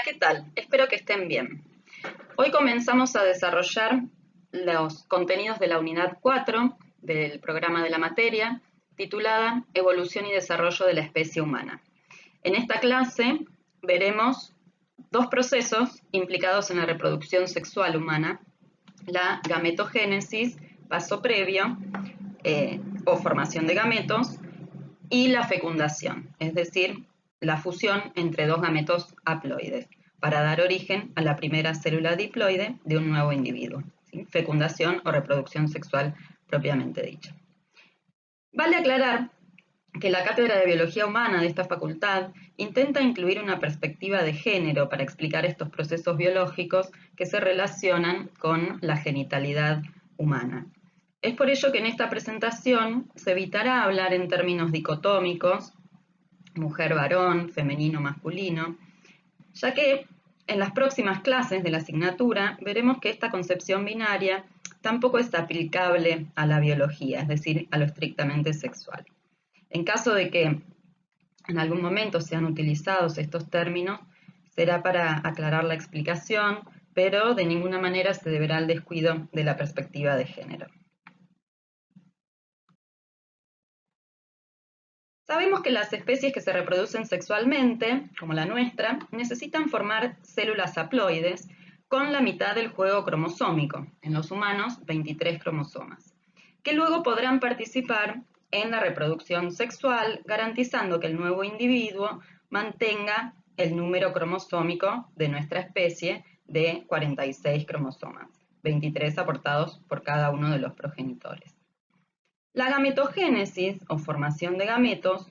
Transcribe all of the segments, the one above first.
¿qué tal? Espero que estén bien. Hoy comenzamos a desarrollar los contenidos de la unidad 4 del programa de la materia, titulada Evolución y Desarrollo de la Especie Humana. En esta clase veremos dos procesos implicados en la reproducción sexual humana, la gametogénesis, paso previo, o formación de gametos, y la fecundación, es decir, la fusión entre dos gametos haploides, para dar origen a la primera célula diploide de un nuevo individuo, ¿sí? Fecundación o reproducción sexual propiamente dicha. Vale aclarar que la cátedra de biología humana de esta facultad intenta incluir una perspectiva de género para explicar estos procesos biológicos que se relacionan con la genitalidad humana. Es por ello que en esta presentación se evitará hablar en términos dicotómicos, mujer-varón, femenino-masculino, ya que en las próximas clases de la asignatura veremos que esta concepción binaria tampoco es aplicable a la biología, es decir, a lo estrictamente sexual. En caso de que en algún momento sean utilizados estos términos, será para aclarar la explicación, pero de ninguna manera se deberá al descuido de la perspectiva de género. Sabemos que las especies que se reproducen sexualmente, como la nuestra, necesitan formar células haploides con la mitad del juego cromosómico, en los humanos 23 cromosomas, que luego podrán participar en la reproducción sexual, garantizando que el nuevo individuo mantenga el número cromosómico de nuestra especie de 46 cromosomas, 23 aportados por cada uno de los progenitores. La gametogénesis, o formación de gametos,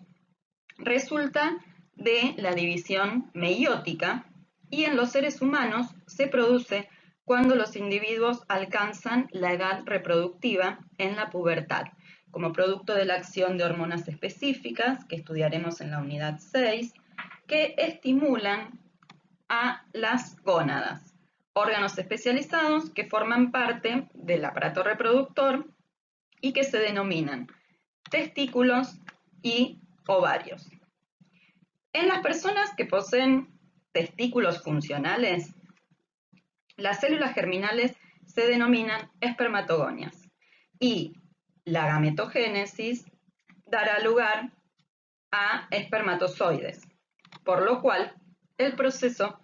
resulta de la división meiótica y en los seres humanos se produce cuando los individuos alcanzan la edad reproductiva en la pubertad, como producto de la acción de hormonas específicas que estudiaremos en la unidad 6, que estimulan a las gónadas, órganos especializados que forman parte del aparato reproductor y que se denominan testículos y ovarios. En las personas que poseen testículos funcionales, las células germinales se denominan espermatogonias y la gametogénesis dará lugar a espermatozoides, por lo cual el proceso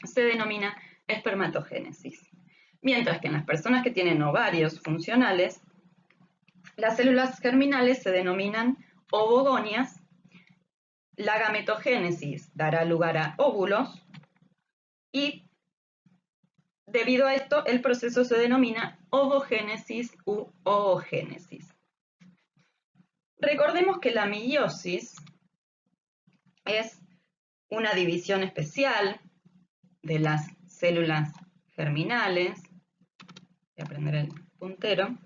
se denomina espermatogénesis. Mientras que en las personas que tienen ovarios funcionales, las células germinales se denominan ovogonias, la gametogénesis dará lugar a óvulos y debido a esto el proceso se denomina ovogénesis u oogénesis. Recordemos que la meiosis es una división especial de las células germinales, voy a prender el puntero,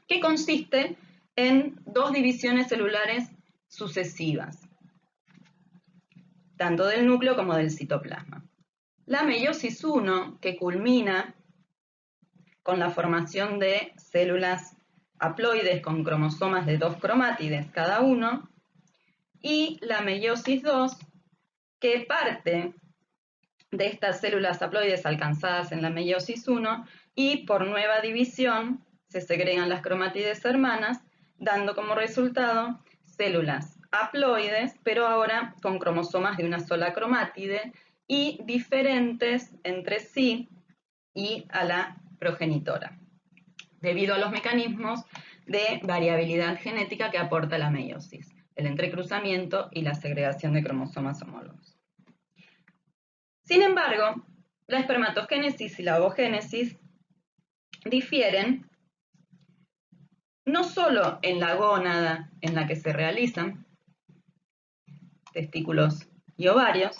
que consiste en dos divisiones celulares sucesivas, tanto del núcleo como del citoplasma. La meiosis 1, que culmina con la formación de células haploides con cromosomas de 2 cromátides cada uno, y la meiosis 2, que parte de estas células haploides alcanzadas en la meiosis 1 y por nueva división se segregan las cromátides hermanas, dando como resultado células haploides, pero ahora con cromosomas de una sola cromátide y diferentes entre sí y a la progenitora, debido a los mecanismos de variabilidad genética que aporta la meiosis, el entrecruzamiento y la segregación de cromosomas homólogos. Sin embargo, la espermatogénesis y la ovogénesis difieren no solo en la gónada en la que se realizan, testículos y ovarios,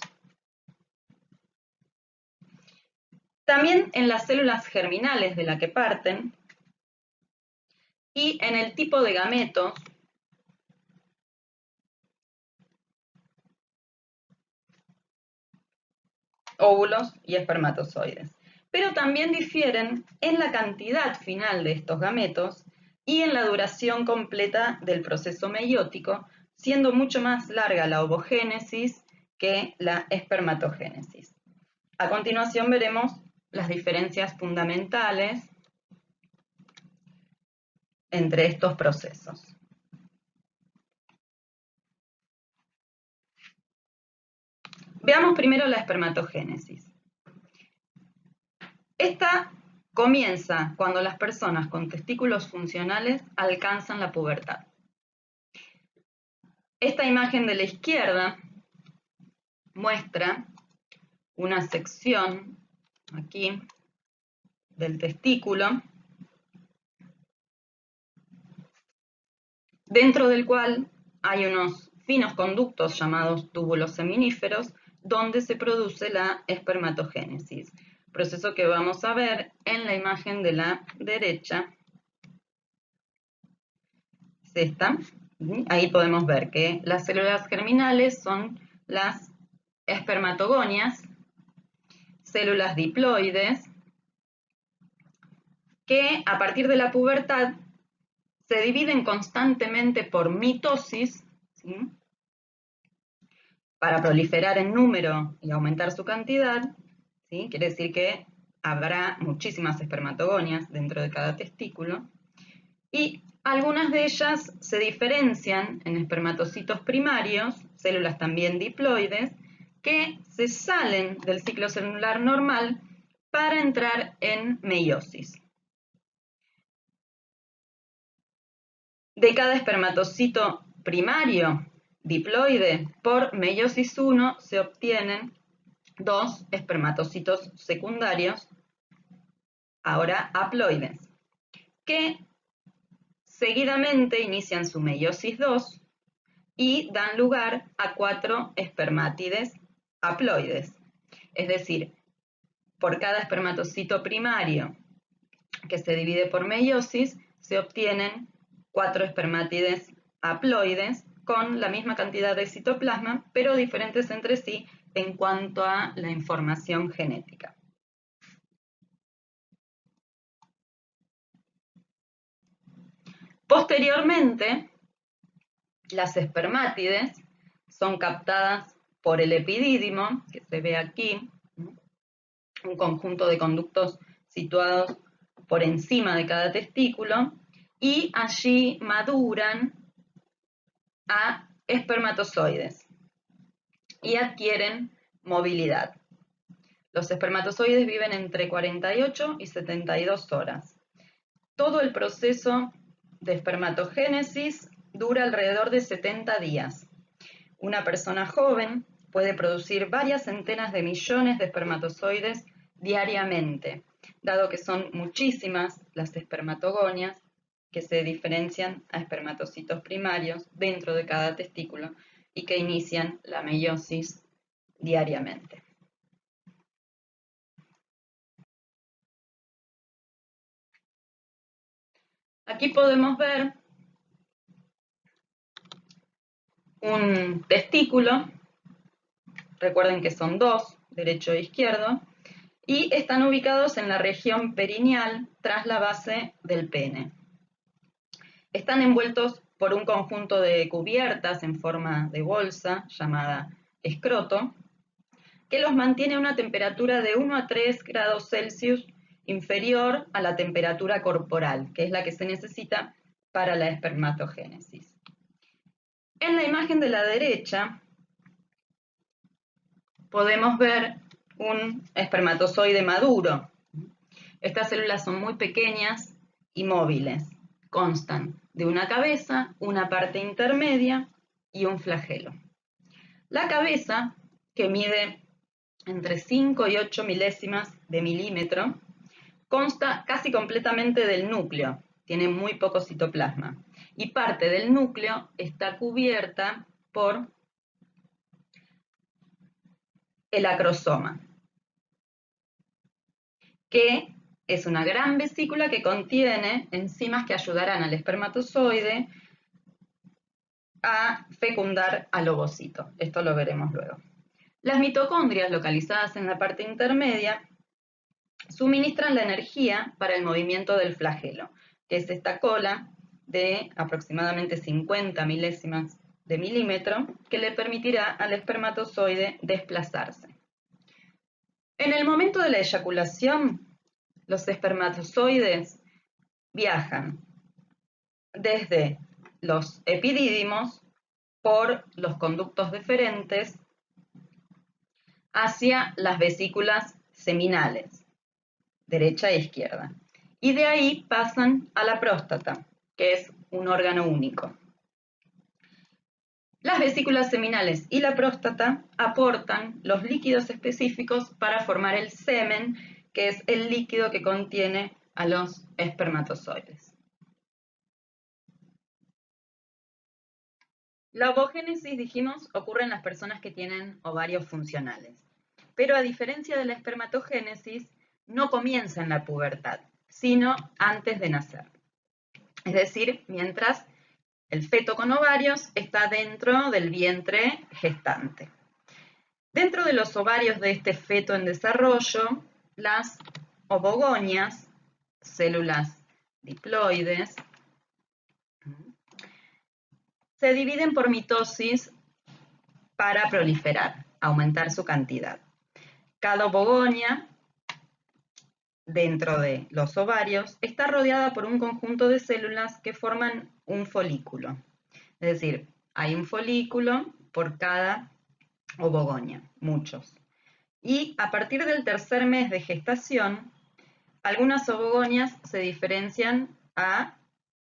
también en las células germinales de la que parten y en el tipo de gametos óvulos y espermatozoides. Pero también difieren en la cantidad final de estos gametos y en la duración completa del proceso meiótico, siendo mucho más larga la ovogénesis que la espermatogénesis. A continuación veremos las diferencias fundamentales entre estos procesos. Veamos primero la espermatogénesis. Esta comienza cuando las personas con testículos funcionales alcanzan la pubertad. Esta imagen de la izquierda muestra una sección aquí del testículo, dentro del cual hay unos finos conductos llamados túbulos seminíferos, donde se produce la espermatogénesis, proceso que vamos a ver en la imagen de la derecha. Es esta. Ahí podemos ver que las células germinales son las espermatogonias, células diploides, que a partir de la pubertad se dividen constantemente por mitosis, ¿sí?, para proliferar en número y aumentar su cantidad, ¿sí? Quiere decir que habrá muchísimas espermatogonias dentro de cada testículo, y algunas de ellas se diferencian en espermatocitos primarios, células también diploides, que se salen del ciclo celular normal para entrar en meiosis. De cada espermatocito primario diploide por meiosis 1 se obtienen 2 espermatocitos secundarios, ahora haploides, que seguidamente inician su meiosis 2 y dan lugar a 4 espermátides haploides. Es decir, por cada espermatocito primario que se divide por meiosis, se obtienen 4 espermátides haploides con la misma cantidad de citoplasma, pero diferentes entre sí en cuanto a la información genética. Posteriormente, las espermátides son captadas por el epidídimo, que se ve aquí, un conjunto de conductos situados por encima de cada testículo, y allí maduran a espermatozoides y adquieren movilidad. Los espermatozoides viven entre 48 y 72 horas. Todo el proceso de espermatogénesis dura alrededor de 70 días. Una persona joven puede producir varias centenas de millones de espermatozoides diariamente, dado que son muchísimas las espermatogonias que se diferencian a espermatocitos primarios dentro de cada testículo y que inician la meiosis diariamente. Aquí podemos ver un testículo, recuerden que son dos, derecho e izquierdo, y están ubicados en la región perineal tras la base del pene. Están envueltos por un conjunto de cubiertas en forma de bolsa llamada escroto, que los mantiene a una temperatura de 1 a 3 grados Celsius inferior a la temperatura corporal, que es la que se necesita para la espermatogénesis. En la imagen de la derecha podemos ver un espermatozoide maduro. Estas células son muy pequeñas y móviles. Constan de una cabeza, una parte intermedia y un flagelo. La cabeza, que mide entre 5 y 8 milésimas de milímetro, consta casi completamente del núcleo, tiene muy poco citoplasma, y parte del núcleo está cubierta por el acrosoma, que es una gran vesícula que contiene enzimas que ayudarán al espermatozoide a fecundar al ovocito. Esto lo veremos luego. Las mitocondrias, localizadas en la parte intermedia, suministran la energía para el movimiento del flagelo, que es esta cola de aproximadamente 50 milésimas de milímetro, que le permitirá al espermatozoide desplazarse. En el momento de la eyaculación, los espermatozoides viajan desde los epidídimos por los conductos deferentes hacia las vesículas seminales, derecha e izquierda. Y de ahí pasan a la próstata, que es un órgano único. Las vesículas seminales y la próstata aportan los líquidos específicos para formar el semen, que es el líquido que contiene a los espermatozoides. La ovogénesis, dijimos, ocurre en las personas que tienen ovarios funcionales, pero a diferencia de la espermatogénesis, no comienza en la pubertad, sino antes de nacer. Es decir, mientras el feto con ovarios está dentro del vientre gestante. Dentro de los ovarios de este feto en desarrollo, las ovogonias, células diploides, se dividen por mitosis para proliferar, aumentar su cantidad. Cada ovogonia, dentro de los ovarios, está rodeada por un conjunto de células que forman un folículo. Es decir, hay un folículo por cada ovogonia, muchos. Y a partir del tercer mes de gestación, algunas ovogonias se diferencian a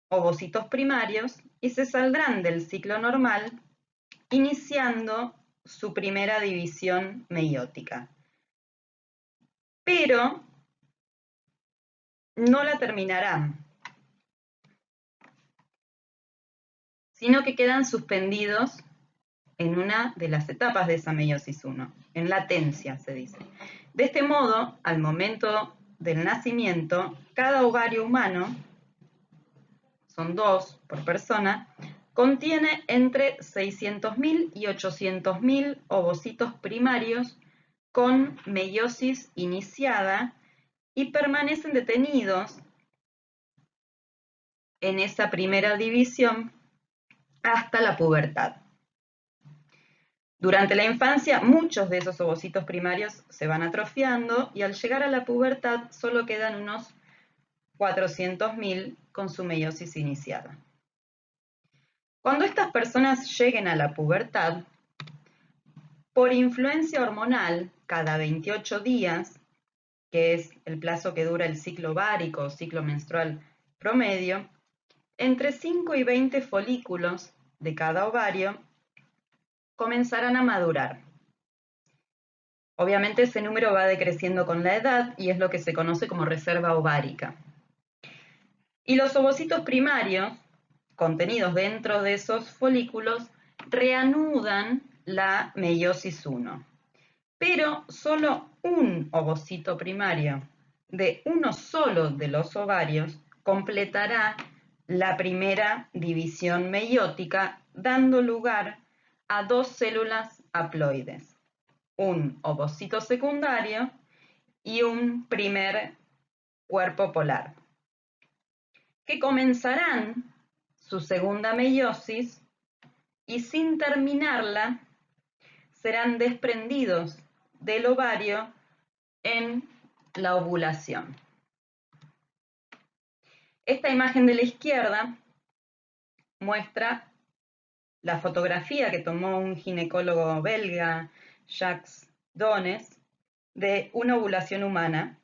ovocitos primarios y se saldrán del ciclo normal, iniciando su primera división meiótica. Pero no la terminarán, sino que quedan suspendidos en una de las etapas de esa meiosis 1, en latencia se dice. De este modo, al momento del nacimiento, cada ovario humano, son 2 por persona, contiene entre 600.000 y 800.000 ovocitos primarios con meiosis iniciada y permanecen detenidos en esa primera división hasta la pubertad. Durante la infancia, muchos de esos ovocitos primarios se van atrofiando y al llegar a la pubertad solo quedan unos 400.000 con su meiosis iniciada. Cuando estas personas lleguen a la pubertad, por influencia hormonal, cada 28 días, que es el plazo que dura el ciclo ovárico o ciclo menstrual promedio, entre 5 y 20 folículos de cada ovario comenzarán a madurar. Obviamente ese número va decreciendo con la edad y es lo que se conoce como reserva ovárica. Y los ovocitos primarios, contenidos dentro de esos folículos, reanudan la meiosis 1. Pero solo un ovocito primario de uno solo de los ovarios completará la primera división meiótica, dando lugar a 2 células haploides, un ovocito secundario y un primer cuerpo polar, que comenzarán su segunda meiosis y sin terminarla serán desprendidos del ovario en la ovulación. Esta imagen de la izquierda muestra la fotografía que tomó un ginecólogo belga, Jacques Donnes, de una ovulación humana.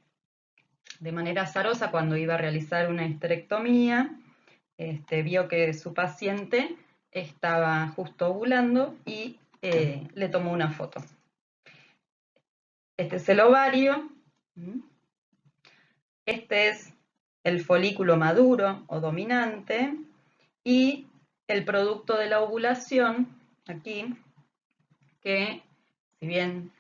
De manera azarosa, cuando iba a realizar una histerectomía, vio que su paciente estaba justo ovulando y le tomó una foto. Este es el ovario, este es el folículo maduro o dominante y el producto de la ovulación, aquí, que si bien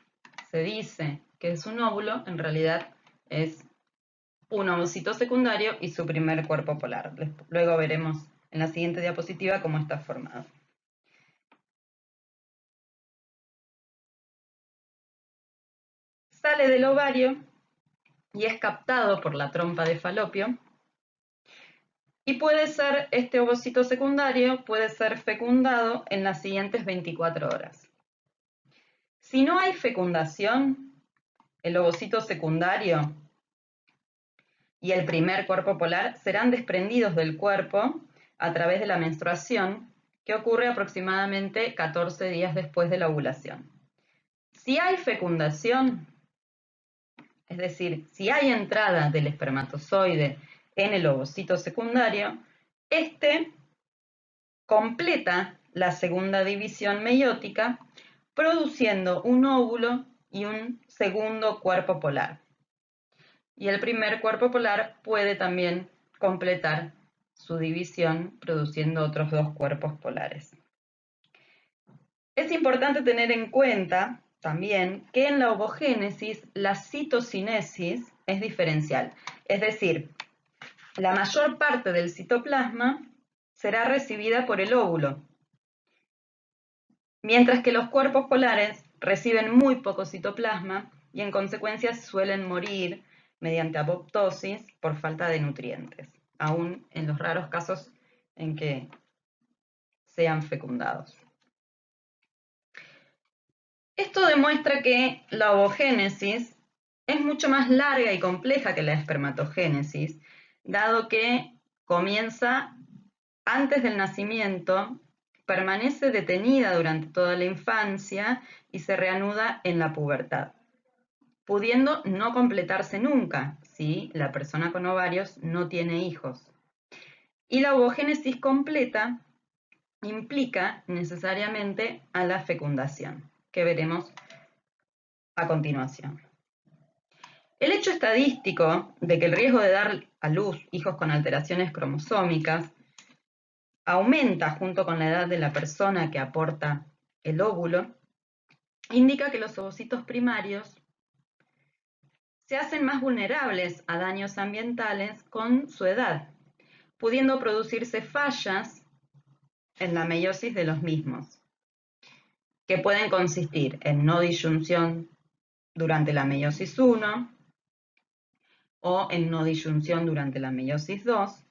se dice que es un óvulo, en realidad es un ovocito secundario y su primer cuerpo polar. Luego veremos en la siguiente diapositiva cómo está formado. Sale del ovario y es captado por la trompa de Falopio. Y puede ser, este ovocito secundario puede ser fecundado en las siguientes 24 horas. Si no hay fecundación, el ovocito secundario y el primer cuerpo polar serán desprendidos del cuerpo a través de la menstruación, que ocurre aproximadamente 14 días después de la ovulación. Si hay fecundación, es decir, si hay entrada del espermatozoide en el ovocito secundario, este completa la segunda división meiótica, produciendo un óvulo y un segundo cuerpo polar. Y el primer cuerpo polar puede también completar su división produciendo otros dos cuerpos polares. Es importante tener en cuenta también que en la ovogénesis la citocinesis es diferencial, es decir, la mayor parte del citoplasma será recibida por el óvulo, mientras que los cuerpos polares reciben muy poco citoplasma y en consecuencia suelen morir mediante apoptosis por falta de nutrientes, aún en los raros casos en que sean fecundados. Esto demuestra que la ovogénesis es mucho más larga y compleja que la espermatogénesis, dado que comienza antes del nacimiento, permanece detenida durante toda la infancia y se reanuda en la pubertad, pudiendo no completarse nunca si la persona con ovarios no tiene hijos. Y la ovogénesis completa implica necesariamente a la fecundación, que veremos a continuación. El hecho estadístico de que el riesgo de dar a luz hijos con alteraciones cromosómicas aumenta junto con la edad de la persona que aporta el óvulo, indica que los ovocitos primarios se hacen más vulnerables a daños ambientales con su edad, pudiendo producirse fallas en la meiosis de los mismos, que pueden consistir en no disyunción durante la meiosis 1 o en no disyunción durante la meiosis 2,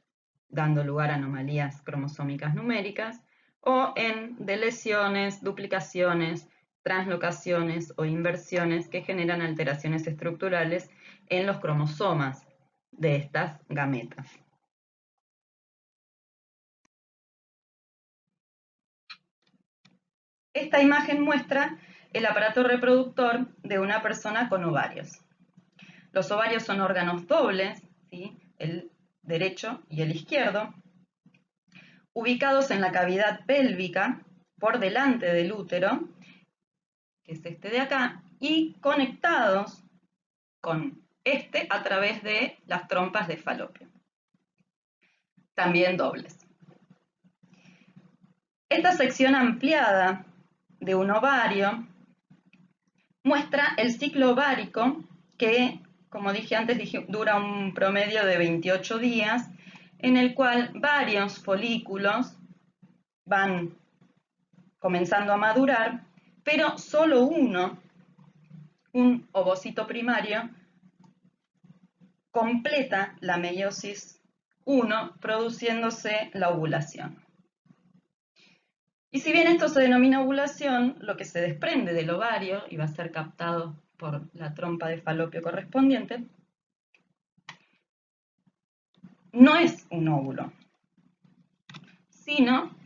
dando lugar a anomalías cromosómicas numéricas, o en deleciones, duplicaciones, translocaciones o inversiones que generan alteraciones estructurales en los cromosomas de estas gametas. Esta imagen muestra el aparato reproductor de una persona con ovarios. Los ovarios son órganos dobles, ¿sí? El derecho y el izquierdo, ubicados en la cavidad pélvica por delante del útero, que es este de acá, y conectados con este a través de las trompas de falopio, también dobles. Esta sección ampliada de un ovario muestra el ciclo ovárico que, como dije antes, dura un promedio de 28 días, en el cual varios folículos van comenzando a madurar, pero solo uno, un ovocito primario, completa la meiosis 1, produciéndose la ovulación. Y si bien esto se denomina ovulación, lo que se desprende del ovario y va a ser captado por la trompa de falopio correspondiente, no es un óvulo, sino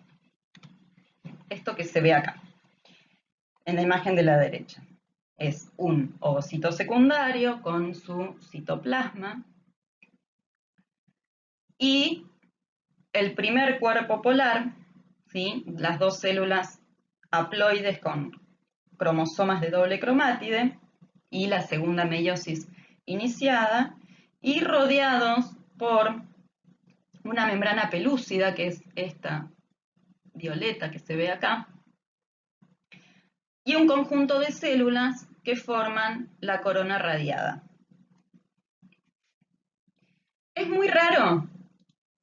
esto que se ve acá, en la imagen de la derecha. Es un ovocito secundario con su citoplasma y el primer cuerpo polar, ¿sí? Las dos células haploides con cromosomas de doble cromátide y la segunda meiosis iniciada, y rodeados por una membrana pelúcida, que es esta violeta que se ve acá, y un conjunto de células que forman la corona radiada. Es muy raro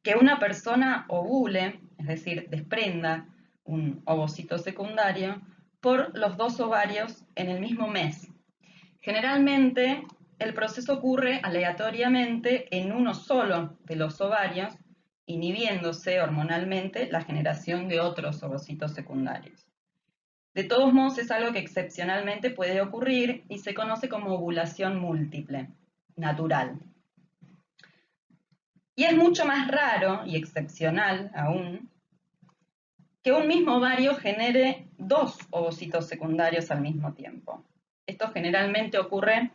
que una persona ovule, es decir, desprenda un ovocito secundario, por los dos ovarios en el mismo mes. Generalmente, el proceso ocurre aleatoriamente en uno solo de los ovarios, inhibiéndose hormonalmente la generación de otros ovocitos secundarios. De todos modos, es algo que excepcionalmente puede ocurrir y se conoce como ovulación múltiple, natural. Y es mucho más raro y excepcional aún que un mismo ovario genere dos ovocitos secundarios al mismo tiempo. Esto generalmente ocurre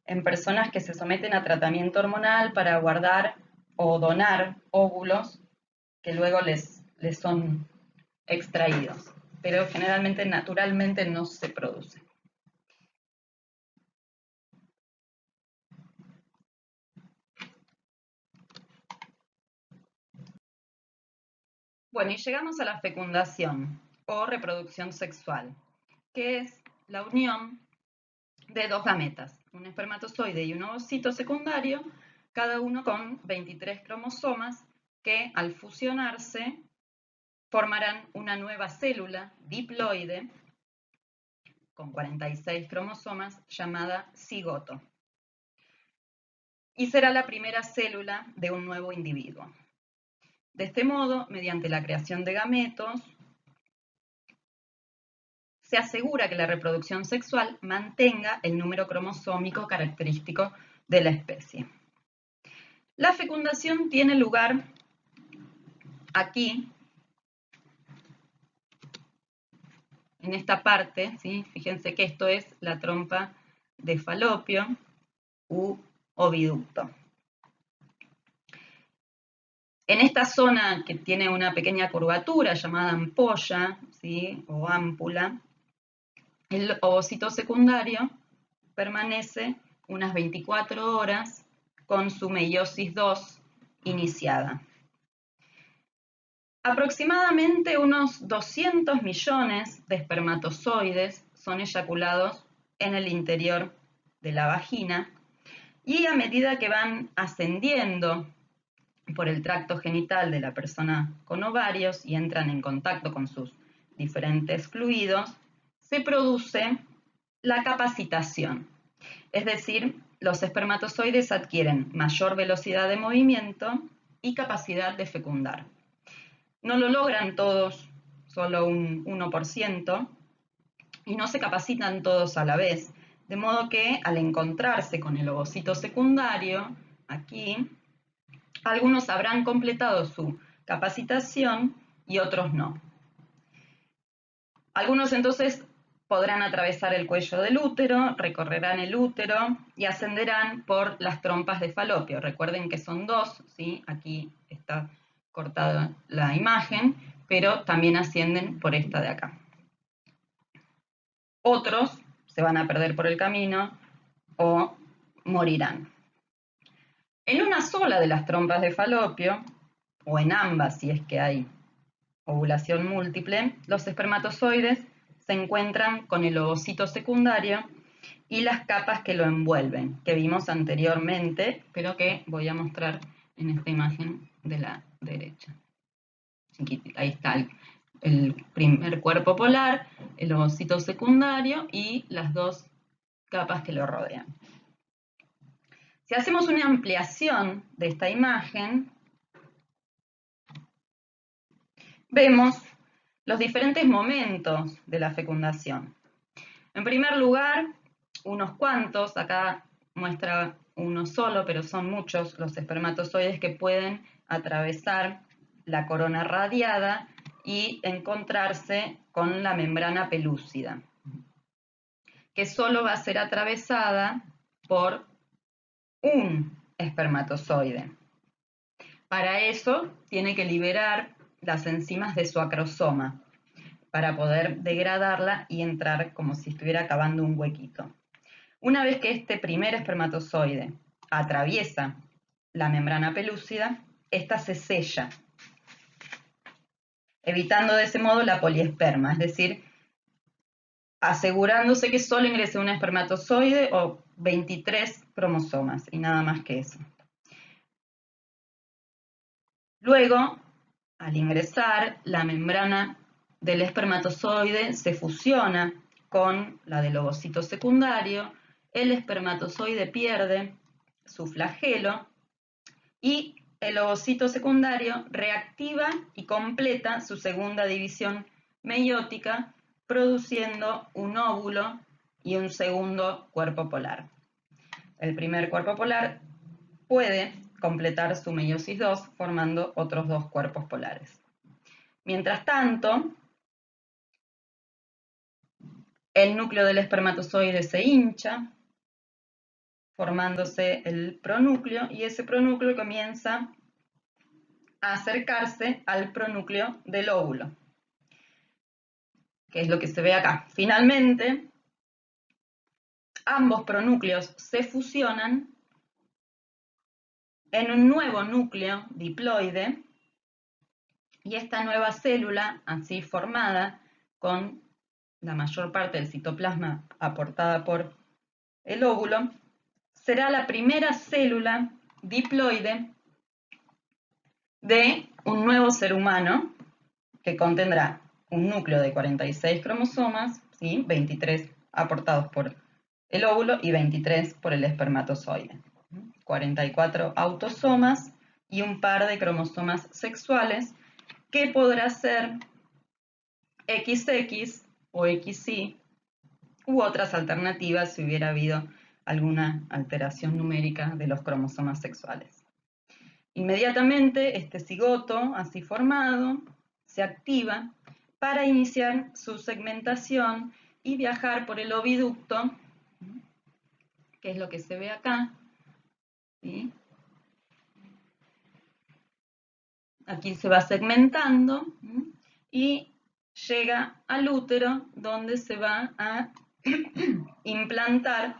en personas que se someten a tratamiento hormonal para guardar o donar óvulos que luego les son extraídos, pero generalmente naturalmente no se produce. Bueno, y llegamos a la fecundación o reproducción sexual, que es la unión de dos gametas, un espermatozoide y un ovocito secundario, cada uno con 23 cromosomas que al fusionarse formarán una nueva célula diploide con 46 cromosomas llamada cigoto. Y será la primera célula de un nuevo individuo. De este modo, mediante la creación de gametos, se asegura que la reproducción sexual mantenga el número cromosómico característico de la especie. La fecundación tiene lugar aquí, en esta parte, ¿sí? Fíjense que esto es la trompa de Falopio u oviducto. En esta zona que tiene una pequeña curvatura llamada ampolla, ¿sí? O ámpula, el ovocito secundario permanece unas 24 horas con su meiosis 2 iniciada. Aproximadamente unos 200 millones de espermatozoides son eyaculados en el interior de la vagina y a medida que van ascendiendo por el tracto genital de la persona con ovarios y entran en contacto con sus diferentes fluidos, se produce la capacitación. Es decir, los espermatozoides adquieren mayor velocidad de movimiento y capacidad de fecundar. No lo logran todos, solo un 1%, y no se capacitan todos a la vez, de modo que al encontrarse con el ovocito secundario, aquí, algunos habrán completado su capacitación y otros no. Algunos entonces podrán atravesar el cuello del útero, recorrerán el útero y ascenderán por las trompas de Falopio. Recuerden que son dos, ¿sí? Aquí está cortada la imagen, pero también ascienden por esta de acá. Otros se van a perder por el camino o morirán. En una sola de las trompas de Falopio, o en ambas si es que hay ovulación múltiple, los espermatozoides se encuentran con el ovocito secundario y las capas que lo envuelven, que vimos anteriormente, pero que voy a mostrar en esta imagen de la derecha. Ahí está el primer cuerpo polar, el ovocito secundario y las dos capas que lo rodean. Si hacemos una ampliación de esta imagen, vemos los diferentes momentos de la fecundación. En primer lugar, unos cuantos, acá muestra uno solo, pero son muchos los espermatozoides que pueden atravesar la corona radiada y encontrarse con la membrana pelúcida, que solo va a ser atravesada por un espermatozoide. Para eso tiene que liberar las enzimas de su acrosoma para poder degradarla y entrar como si estuviera cavando un huequito. Una vez que este primer espermatozoide atraviesa la membrana pelúcida, esta se sella, evitando de ese modo la poliesperma, es decir, asegurándose que solo ingrese un espermatozoide o 23 cromosomas y nada más que eso. Luego, al ingresar, la membrana del espermatozoide se fusiona con la del ovocito secundario, el espermatozoide pierde su flagelo y el ovocito secundario reactiva y completa su segunda división meiótica produciendo un óvulo y un segundo cuerpo polar. El primer cuerpo polar puede completar su meiosis 2 formando otros dos cuerpos polares. Mientras tanto, el núcleo del espermatozoide se hincha, formándose el pronúcleo, y ese pronúcleo comienza a acercarse al pronúcleo del óvulo, que es lo que se ve acá. Finalmente, ambos pronúcleos se fusionan en un nuevo núcleo diploide, y esta nueva célula, así formada, con la mayor parte del citoplasma aportada por el óvulo, será la primera célula diploide de un nuevo ser humano que contendrá un núcleo de 46 cromosomas, ¿sí? 23 aportados por el óvulo y 23 por el espermatozoide. 44 autosomas y un par de cromosomas sexuales que podrá ser XX o XY u otras alternativas si hubiera habido alguna alteración numérica de los cromosomas sexuales. Inmediatamente este cigoto, así formado, se activa para iniciar su segmentación y viajar por el oviducto, que es lo que se ve acá, ¿sí? Aquí se va segmentando y llega al útero, donde se va a implantar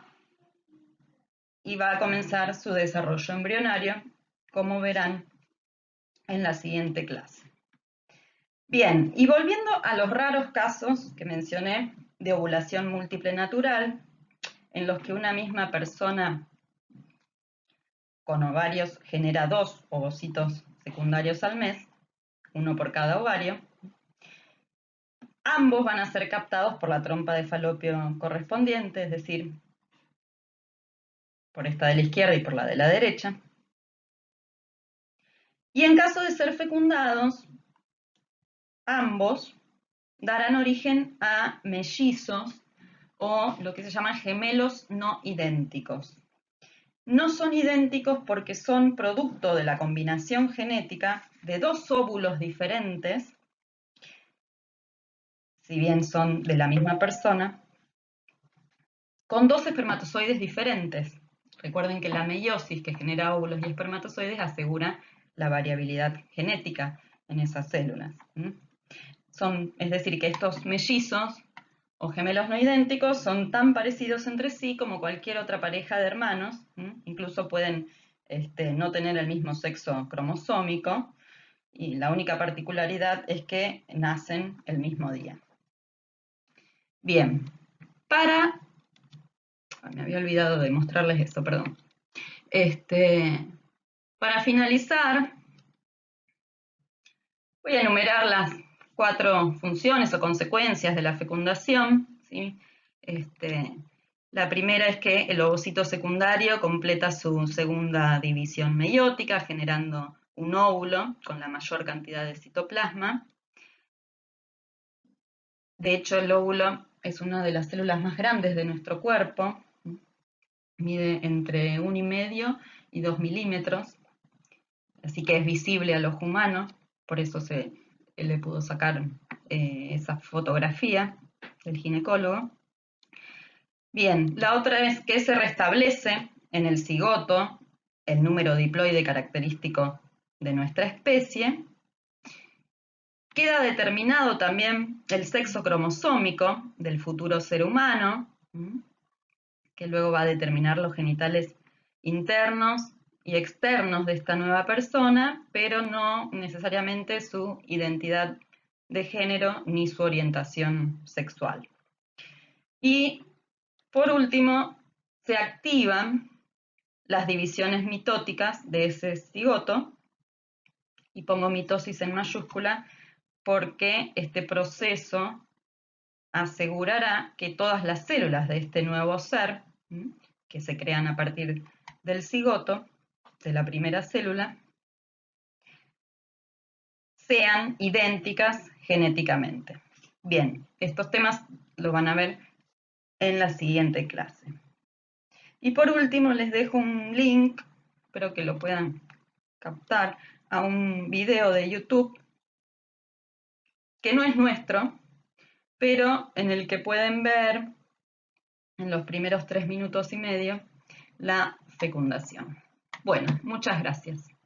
y va a comenzar su desarrollo embrionario, como verán en la siguiente clase. Bien, y volviendo a los raros casos que mencioné de ovulación múltiple natural, en los que una misma persona con ovarios genera 2 ovocitos secundarios al mes, uno por cada ovario, ambos van a ser captados por la trompa de falopio correspondiente, es decir, por esta de la izquierda y por la de la derecha. Y en caso de ser fecundados, ambos darán origen a mellizos o lo que se llama gemelos no idénticos. No son idénticos porque son producto de la combinación genética de dos óvulos diferentes, si bien son de la misma persona, con dos espermatozoides diferentes. Recuerden que la meiosis que genera óvulos y espermatozoides asegura la variabilidad genética en esas células. Es decir, que estos mellizos o gemelos no idénticos son tan parecidos entre sí como cualquier otra pareja de hermanos, incluso pueden no tener el mismo sexo cromosómico, y la única particularidad es que nacen el mismo día. Bien, me había olvidado de mostrarles esto, perdón. Para finalizar, voy a enumerar las 4 funciones o consecuencias de la fecundación, ¿sí? La primera es que el ovocito secundario completa su segunda división meiótica, generando un óvulo con la mayor cantidad de citoplasma. De hecho, el óvulo es una de las células más grandes de nuestro cuerpo, mide entre 1,5 y 2 milímetros, así que es visible al ojo humano, por eso se le pudo sacar esa fotografía del ginecólogo. Bien, la otra es que se restablece en el cigoto el número diploide característico de nuestra especie. Queda determinado también el sexo cromosómico del futuro ser humano, que luego va a determinar los genitales internos y externos de esta nueva persona, pero no necesariamente su identidad de género ni su orientación sexual. Y por último, se activan las divisiones mitóticas de ese cigoto, y pongo mitosis en mayúscula porque este proceso asegurará que todas las células de este nuevo ser, que se crean a partir del cigoto, de la primera célula, sean idénticas genéticamente. Bien, estos temas lo van a ver en la siguiente clase. Y por último les dejo un link, espero que lo puedan captar, a un video de YouTube que no es nuestro, pero en el que pueden ver en los primeros 3 minutos y medio la fecundación. Bueno, muchas gracias.